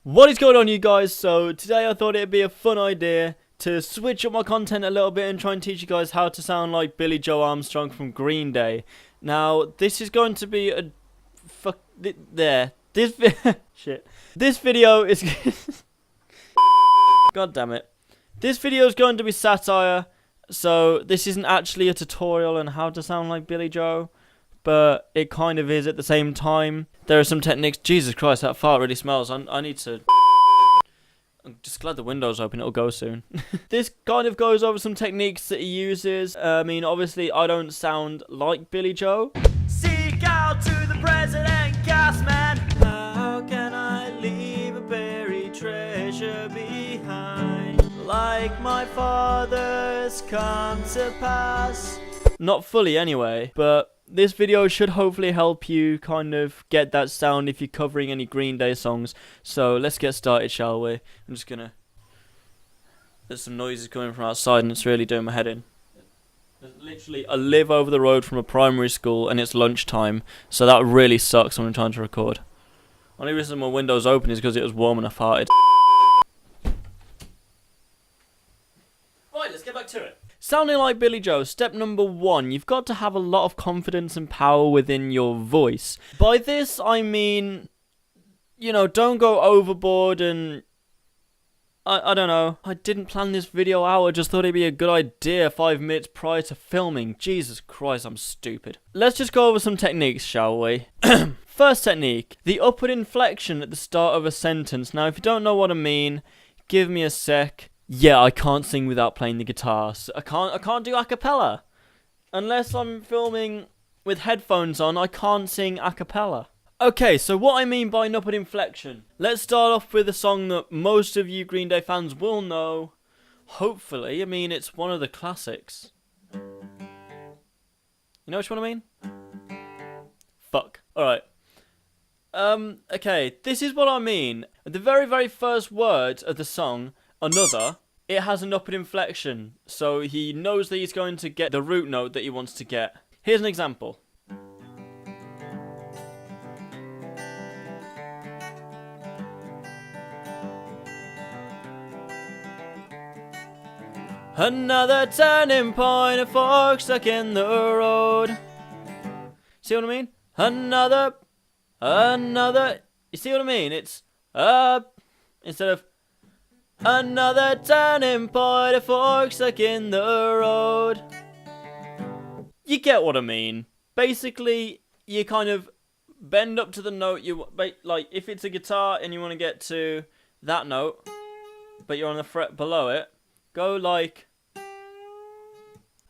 What is going on, you guys? So today I thought it'd be a fun idea to switch up my content a little bit and try and teach you guys how to sound like Billie Joe Armstrong from Green Day. Now this is going to be a shit. This video is God damn it. This video is going to be satire, so this isn't actually a tutorial on how to sound like Billie Joe, but it kind of is at the same time. There are some techniques. Jesus Christ, that fart really smells. I need to... I'm just glad the window's open, it'll go soon. This kind of goes over some techniques that he uses. I mean, obviously, I don't sound like Billie Joe. Seek out to the president, gas man. How can I leave a buried treasure behind? Like my father's come to pass. Not fully anyway, but this video should hopefully help you kind of get that sound if you're covering any Green Day songs. So let's get started, shall we? I'm just gonna... There's some noises coming from outside and it's really doing my head in. Literally, I live over the road from a primary school and it's lunchtime, so that really sucks when I'm trying to record. Only reason my window's open is because it was warm and I farted. Right, let's get back to it. Sounding like Billie Joe, step number 1, you've got to have a lot of confidence and power within your voice. By this, I mean, you know, don't go overboard and... I don't know. I didn't plan this video out, I just thought it'd be a good idea 5 minutes prior to filming. Jesus Christ, I'm stupid. Let's just go over some techniques, shall we? First technique, the upward inflection at the start of a sentence. Now, if you don't know what I mean, give me a sec. Yeah, I can't sing without playing the guitar. So I can't do a cappella. Unless I'm filming with headphones on, I can't sing a cappella. Okay, so what I mean by an upward inflection. Let's start off with a song that most of you Green Day fans will know. Hopefully, I mean, it's one of the classics. You know which one I mean? Fuck. Alright. Okay, this is what I mean. At the very, very first word of the song, Another, it has an upward inflection, so he knows that he's going to get the root note that he wants to get. Here's an example. Another turning point, a fork stuck in the road. See what I mean? Another, you see what I mean? It's instead of another turning point, a fork stuck in the road. You get what I mean. Basically, you kind of bend up to the note you... Like, if it's a guitar and you want to get to that note, but you're on the fret below it, go like...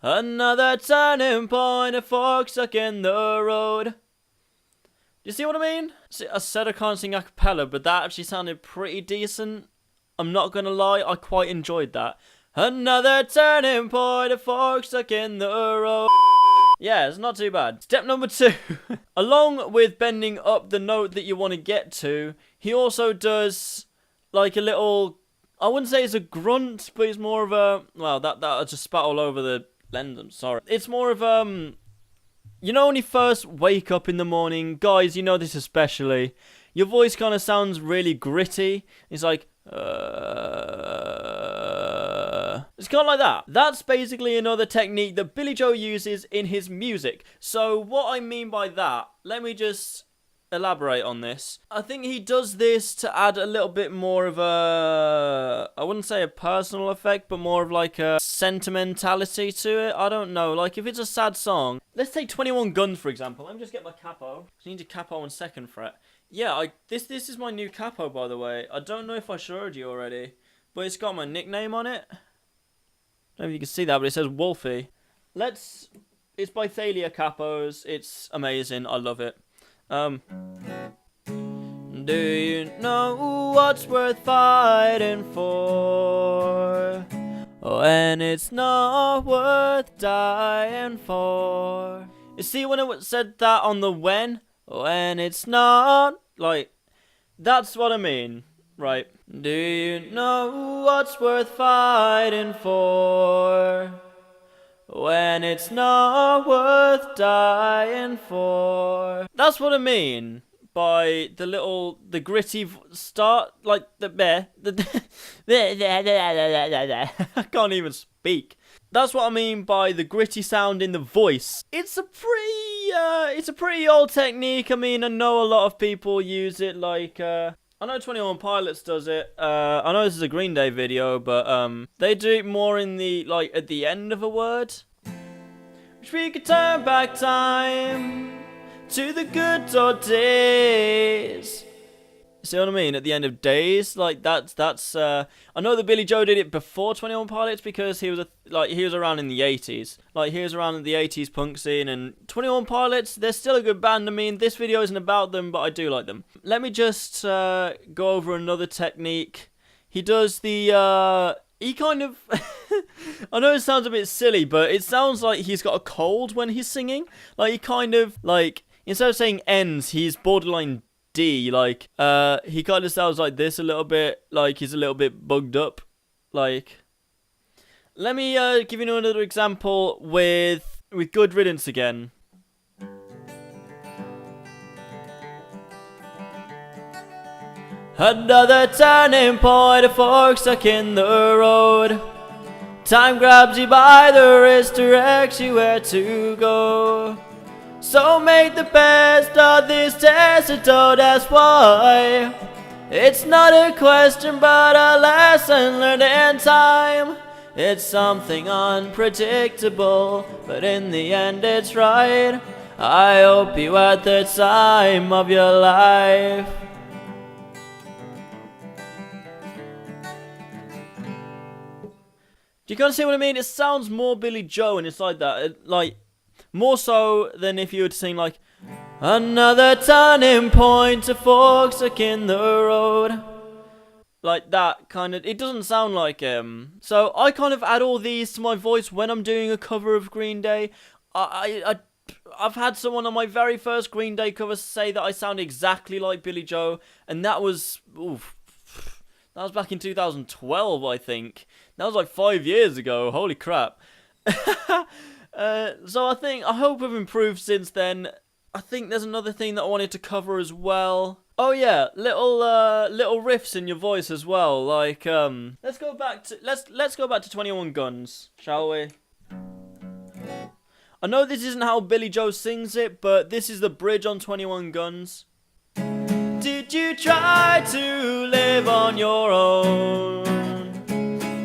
Another turning point, a fork stuck in the road. You see what I mean? See, I said I can't sing a cappella, but that actually sounded pretty decent. I'm not gonna lie, I quite enjoyed that. Another turning point, a fork stuck in the road. Yeah, it's not too bad. Step number 2. Along with bending up the note that you want to get to, he also does like a little... I wouldn't say it's a grunt, but it's more of a... Well, that I just spat all over the lens, I'm sorry. It's more of you know when you first wake up in the morning, guys, you know this especially, your voice kind of sounds really gritty. It's like... It's kind of like that. That's basically another technique that Billie Joe uses in his music. So what I mean by that, let me just elaborate on this. I think he does this to add a little bit more of a... I wouldn't say a personal effect, but more of like a sentimentality to it. I don't know. Like if it's a sad song... Let's take 21 Guns, for example. Let me just get my capo. I need a capo on 2nd fret. Yeah, this is my new capo, by the way. I don't know if I showed you already, but it's got my nickname on it. I don't know if you can see that, but it says Wolfie. It's by Thalia Capos. It's amazing. I love it. Do you know what's worth fighting for? When it's not worth dying for. You see when it said that on the when it's not, like, that's what I mean, right? Do you know what's worth fighting for? When it's not worth dying for. That's what I mean. by the gritty start, like the I can't even speak. That's what I mean by the gritty sound in the voice. It's a pretty old technique. I mean, I know a lot of people use it, like, I know 21 Pilots does it. I know this is a Green Day video, but, they do it more in the, like, at the end of a word. Wish we could turn back time to the good old days. See what I mean? At the end of days, like that's. I know that Billie Joe did it before 21 Pilots because he was around in the 80s. Like he was around in the 80s punk scene, and 21 Pilots, they're still a good band. I mean, this video isn't about them, but I do like them. Let me just go over another technique. He does the he kind of I know it sounds a bit silly, but it sounds like he's got a cold when he's singing. Like he kind of like, instead of saying N's, he's borderline D. Like he kind of sounds like this a little bit, like he's a little bit bugged up. Like, let me give you another example with Good Riddance again. Another turning point, a fork stuck in the road. Time grabs you by the wrist, directs you where to go. So make the best of this test, and don't ask why. It's not a question but a lesson learned in time. It's something unpredictable, but in the end it's right. I hope you had the time of your life. Do you kind of see what I mean? It sounds more Billie Joe, and it's like that, like more so than if you were to sing like another turning point, a fork stuck in the road. Like that kind of. It doesn't sound like him. So I kind of add all these to my voice when I'm doing a cover of Green Day. I've had someone on my very first Green Day cover say that I sound exactly like Billie Joe, and that was back in 2012, I think. That was like 5 years ago. Holy crap. So I hope I've improved since then. I think there's another thing that I wanted to cover as well. Oh yeah, little riffs in your voice as well. Like let's go back to 21 Guns, shall we? I know this isn't how Billie Joe sings it, but this is the bridge on 21 Guns. Did you try to live on your own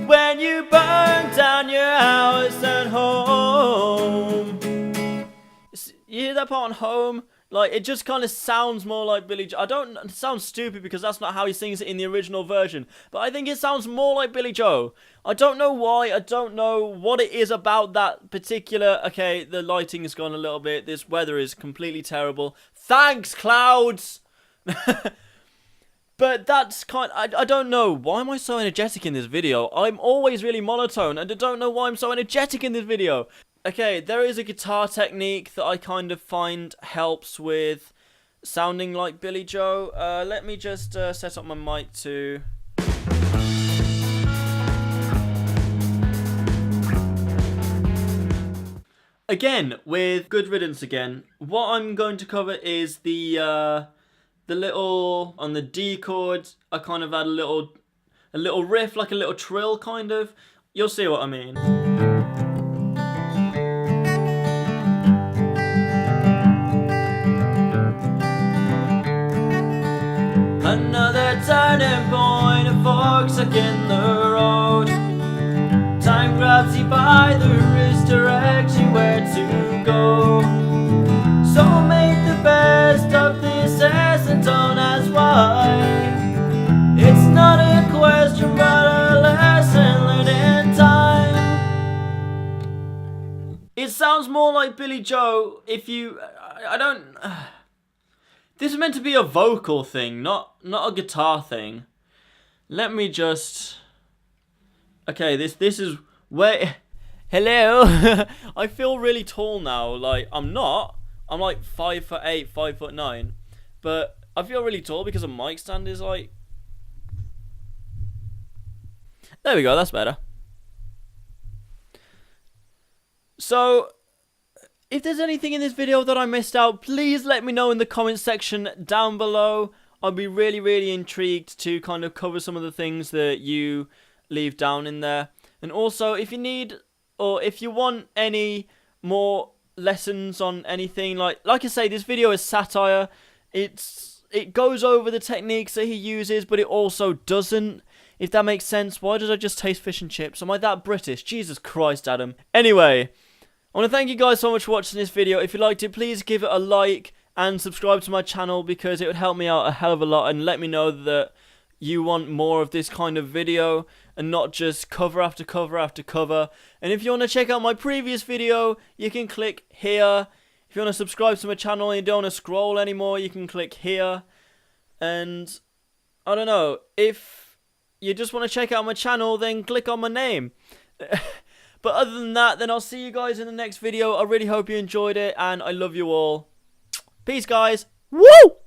when you burned down your house and home? You hear that part on home? Like, it just kind of sounds more like Billie Joe. It sounds stupid because that's not how he sings it in the original version, but I think it sounds more like Billie Joe. I don't know why. I don't know what it is about that particular. Okay, the lighting has gone a little bit. This weather is completely terrible. Thanks, clouds. But that's I don't know. Why am I so energetic in this video? I'm always really monotone, and I don't know why I'm so energetic in this video. Okay, there is a guitar technique that I kind of find helps with sounding like Billie Joe. Let me just set up my mic to... Again, with Good Riddance again, what I'm going to cover is the little, on the D chord, I kind of add a little riff, like a little trill kind of. You'll see what I mean. Another turning point, a fork stuck in the road. Time grabs you by the wrist, directs you where to go. So make the best of this and don't ask why. It's not a question but a lesson learned in time. It sounds more like Billie Joe if you... I don't... This is meant to be a vocal thing, not a guitar thing. Let me just... Okay, this is where... Hello! I feel really tall now. Like, I'm not. I'm like 5'8", 5'9". But I feel really tall because a mic stand is like... There we go, that's better. So, if there's anything in this video that I missed out, please let me know in the comment section down below. I'd be really, really intrigued to kind of cover some of the things that you leave down in there. And also, if you need, or if you want any more lessons on anything, like I say, this video is satire. It goes over the techniques that he uses, but it also doesn't, if that makes sense. Why did I just taste fish and chips? Am I that British? Jesus Christ, Adam. Anyway, I want to thank you guys so much for watching this video. If you liked it, please give it a like and subscribe to my channel, because it would help me out a hell of a lot and let me know that you want more of this kind of video and not just cover after cover after cover. And if you want to check out my previous video, you can click here. If you want to subscribe to my channel and you don't want to scroll anymore, you can click here. And I don't know, if you just want to check out my channel, then click on my name. But other than that, then I'll see you guys in the next video. I really hope you enjoyed it, and I love you all. Peace, guys. Woo!